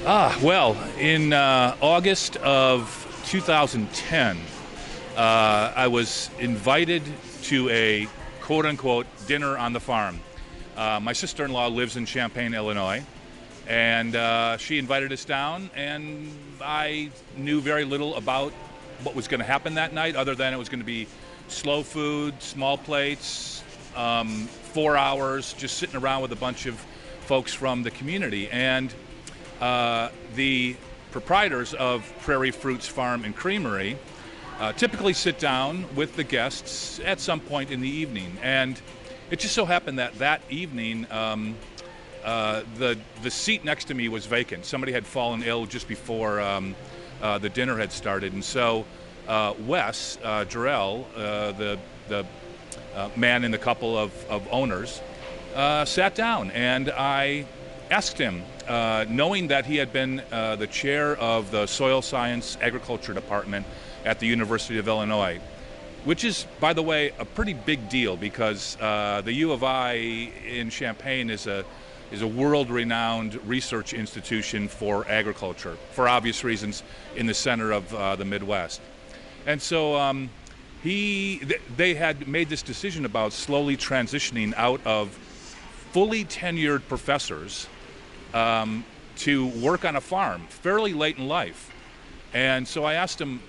Well, in August of 2010, I was invited to a quote-unquote dinner on the farm. My sister-in-law lives in Champaign, Illinois, and she invited us down, and I knew very little about what was going to happen that night, other than it was going to be slow food, small plates, 4 hours, just sitting around with a bunch of folks from the community. And the proprietors of Prairie Fruits Farm and Creamery typically sit down with the guests at some point in the evening. And it just so happened that that evening, the seat next to me was vacant. Somebody had fallen ill just before the dinner had started. And so Wes Jarrell, the man in the couple of owners, sat down, and I asked him, knowing that he had been the chair of the Soil Science Agriculture Department at the University of Illinois, which is, by the way, a pretty big deal because the U of I in Champaign is a world-renowned research institution for agriculture, for obvious reasons, in the center of the Midwest. And so they had made this decision about slowly transitioning out of fully tenured professors to work on a farm fairly late in life. And so I asked him,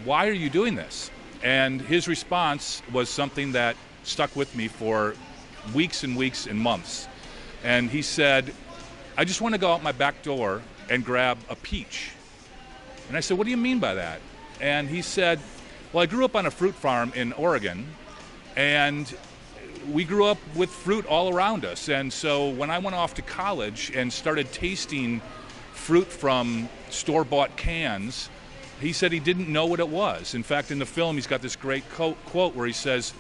why are you doing this? And his response was something that stuck with me for weeks and weeks and months. And he said, I just want to go out my back door and grab a peach. And I said, what do you mean by that? And he said, well, I grew up on a fruit farm in Oregon, and we grew up with fruit all around us. And so when I went off to college and started tasting fruit from store-bought cans, he said he didn't know what it was. In fact, in the film, he's got this great quote where he says,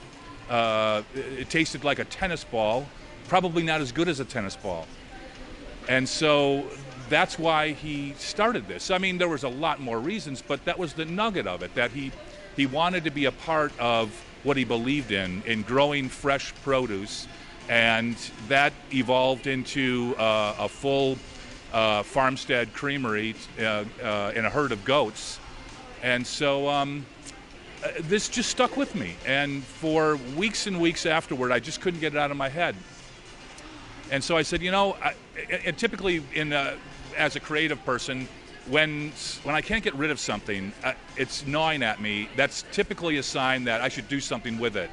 it tasted like a tennis ball, probably not as good as a tennis ball. And so that's why he started this. I mean, there was a lot more reasons, but that was the nugget of it, that he wanted to be a part of what he believed in growing fresh produce, and that evolved into a full farmstead creamery in a herd of goats. And so this just stuck with me, and for weeks and weeks afterward, I just couldn't get it out of my head. And so I said, and typically as a creative person, when I can't get rid of something, it's gnawing at me. That's typically a sign that I should do something with it.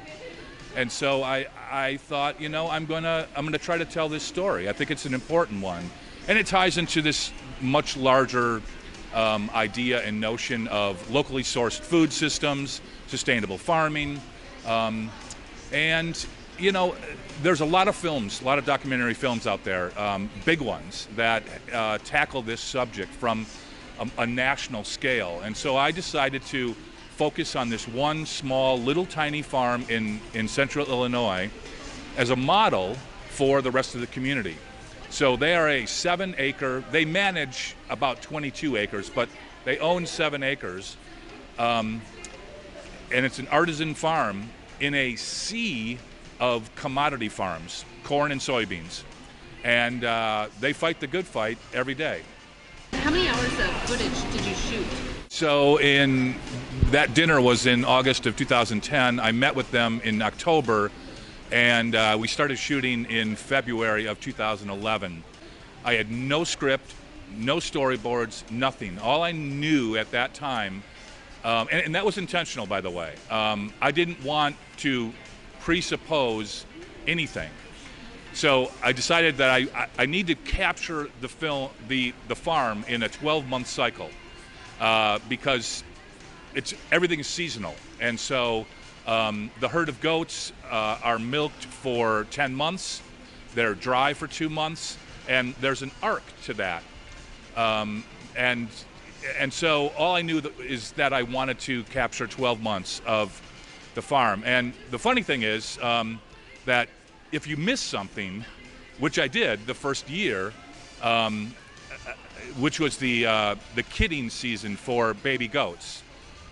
And so I thought, I'm gonna try to tell this story. I think it's an important one, and it ties into this much larger idea and notion of locally sourced food systems, sustainable farming, and there's a lot of films, a lot of documentary films out there, big ones that tackle this subject from a national scale. And so I decided to focus on this one small, little tiny farm in central Illinois as a model for the rest of the community. So they are a 7-acre, they manage about 22 acres, but they own 7 acres. And it's an artisan farm in a sea of commodity farms, corn and soybeans. And they fight the good fight every day. How many hours of footage did you shoot? So that dinner was in August of 2010. I met with them in October, and we started shooting in February of 2011. I had no script, no storyboards, nothing. All I knew at that time, and that was intentional, by the way, I didn't want to presuppose anything. So I decided that I need to capture the farm in a 12-month cycle because everything is seasonal. And so the herd of goats are milked for 10 months, they're dry for 2 months, and there's an arc to that. And so all I knew is that I wanted to capture 12 months of the farm. And the funny thing is that if you miss something, which I did the first year, which was the kidding season for baby goats,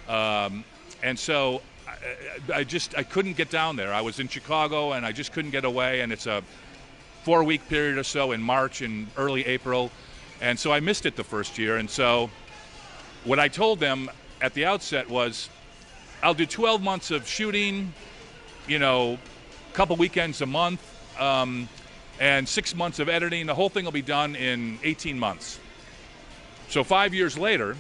and so I couldn't get down there. I was in Chicago and I just couldn't get away, and it's a 4-week period or so in March and early April. And so I missed it the first year. And so what I told them at the outset was, I'll do 12 months of shooting, a couple weekends a month, and 6 months of editing. The whole thing will be done in 18 months. So 5 years later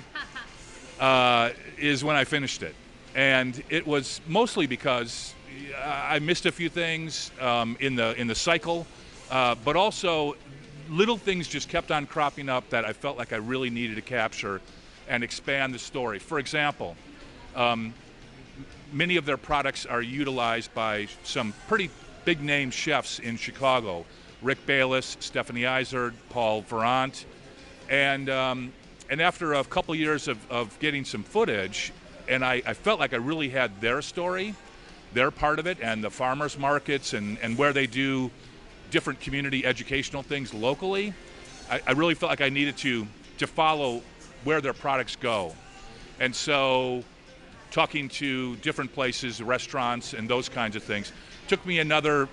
is when I finished it. And it was mostly because I missed a few things in the cycle, but also little things just kept on cropping up that I felt like I really needed to capture and expand the story. For example, many of their products are utilized by some pretty big name chefs in Chicago: Rick Bayless, Stephanie Izard, Paul Verant. And after a couple years of getting some footage, and I felt like I really had their story, their part of it, and the farmers markets and where they do different community educational things locally, I really felt like I needed to follow where their products go. And so talking to different places, restaurants, and those kinds of things, took me another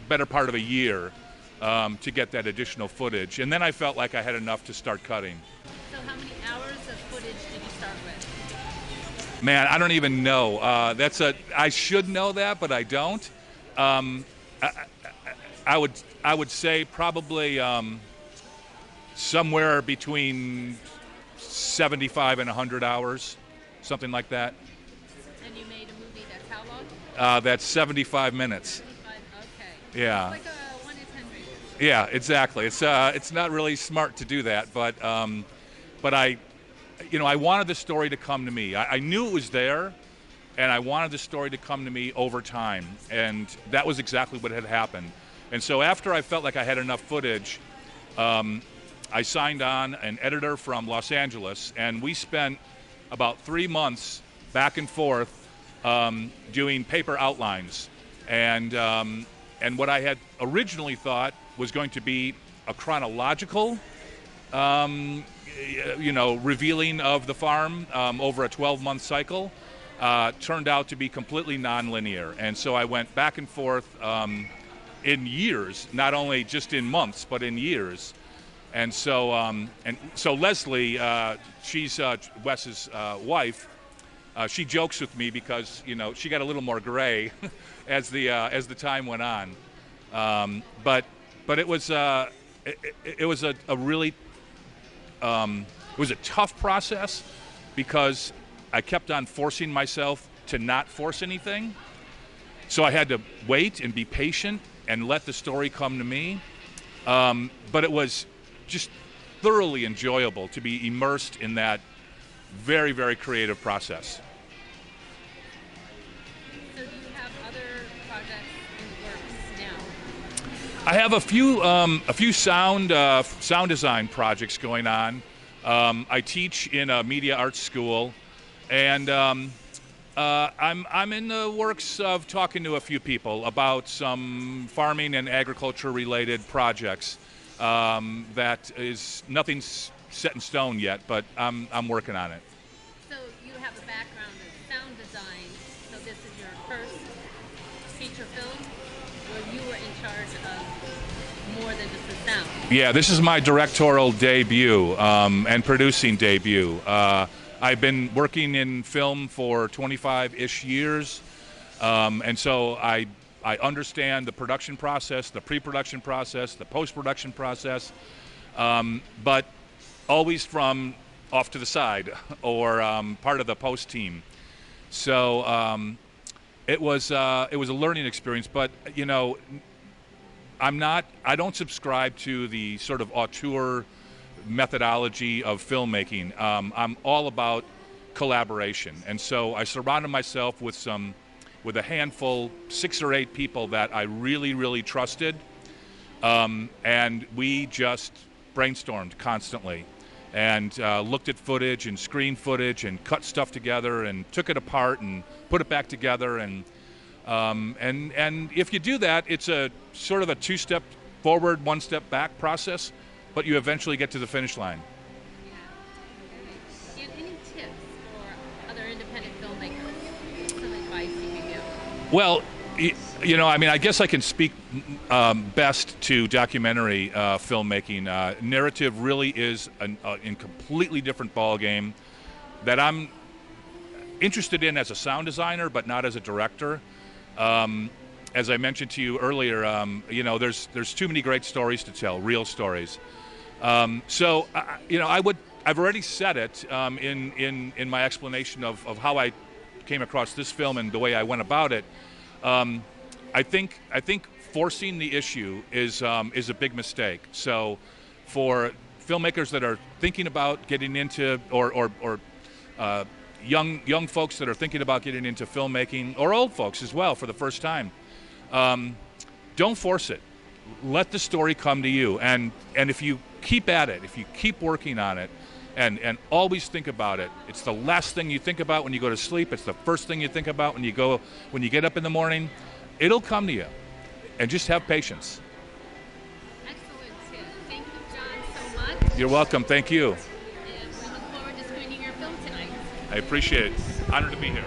better part of a year to get that additional footage. And then I felt like I had enough to start cutting. So how many hours of footage did you start with? Man, I don't even know. I should know that, but I don't. I would say probably somewhere between 75 and 100 hours, something like that. And you made a movie that's how long? That's 75 minutes. 75, okay. Yeah. It's like a 1 in 100. Yeah, exactly. It's not really smart to do that, but I wanted the story to come to me. I knew it was there, and I wanted the story to come to me over time, and that was exactly what had happened. And so after I felt like I had enough footage, I signed on an editor from Los Angeles, and we spent about 3 months back and forth doing paper outlines. And what I had originally thought was going to be a chronological revealing of the farm over a 12-month cycle, turned out to be completely nonlinear. And so I went back and forth in years, not only just in months, but in years. And so Leslie, she's Wes's wife. She jokes with me because she got a little more gray as the time went on. But it was a really it was a tough process because I kept on forcing myself to not force anything. So I had to wait and be patient and let the story come to me. But it was just thoroughly enjoyable to be immersed in that very, very creative process. So do you have other projects in the works now? I have a few sound design projects going on. I teach in a media arts school, and I'm in the works of talking to a few people about some farming and agriculture related projects. That is nothing's set in stone yet, but I'm working on it. So you have a background in sound design. So this is your first feature film, where you were in charge of more than just the sound. Yeah, this is my directorial debut and producing debut. I've been working in film for 25-ish years, and so I understand the production process, the pre-production process, the post-production process, but always from off to the side or part of the post team. So it was a learning experience, but I don't subscribe to the sort of auteur methodology of filmmaking. I'm all about collaboration, and so I surrounded myself with a handful, 6 or 8 people that I really, really trusted, and we just brainstormed constantly and looked at footage and screen footage and cut stuff together and took it apart and put it back together, and if you do that, it's a sort of a 2-step forward, 1 step back process, but you eventually get to the finish line. Yeah. And any tips for other independent filmmakers? Some advice you can give? Well, You know, I mean, I guess I can speak best to documentary filmmaking. Narrative really is a completely different ballgame that I'm interested in as a sound designer, but not as a director. As I mentioned to you earlier, you know, there's too many great stories to tell, real stories. So, you know, I've already said it in my explanation of how I came across this film and the way I went about it. I think forcing the issue is a big mistake. So, for filmmakers that are thinking about getting into, or young folks that are thinking about getting into filmmaking, or old folks as well for the first time, don't force it. Let the story come to you, and if you keep at it, if you keep working on it, and always think about it. It's the last thing you think about when you go to sleep. It's the first thing you think about when you get up in the morning. It'll come to you, and just have patience. Excellent tip. Thank you, John, so much. You're welcome. Thank you. And we look forward to screening your film tonight. I appreciate it. Honored to be here.